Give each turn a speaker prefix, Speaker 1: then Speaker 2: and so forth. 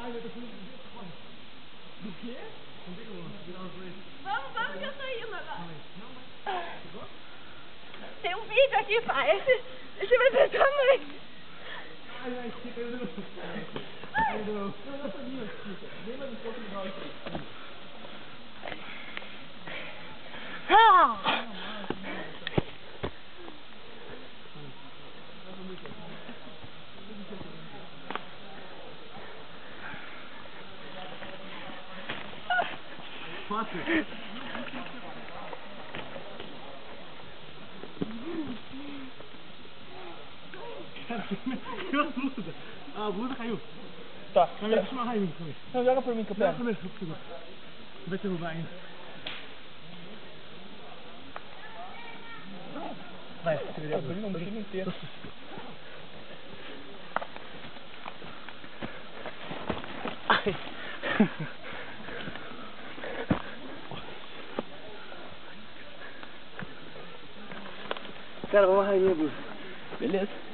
Speaker 1: Do quê? Onde é que eu vou? Virar os dois.
Speaker 2: Vamos que eu tô indo agora.
Speaker 1: Não, mas... Chegou?
Speaker 2: Tem um vídeo aqui, pai. Esse vai ser também.
Speaker 1: Ai, estica, eu não... Ai, não. Não foi minha, estica. Lembra do pouco legal aqui. Fácil. Cara, caiu a blusa. A blusa caiu.
Speaker 3: Tá.
Speaker 1: Deixa eu amarrar em mim também.
Speaker 3: Não, joga por mim que eu pego.
Speaker 1: Primeiro, eu seguro. Vai derrubar ainda. Vai, segura a blusa.
Speaker 3: Não, deixa ele inteiro.
Speaker 1: Ai. Cara, vamos amarrar em minha blusa.
Speaker 3: Beleza.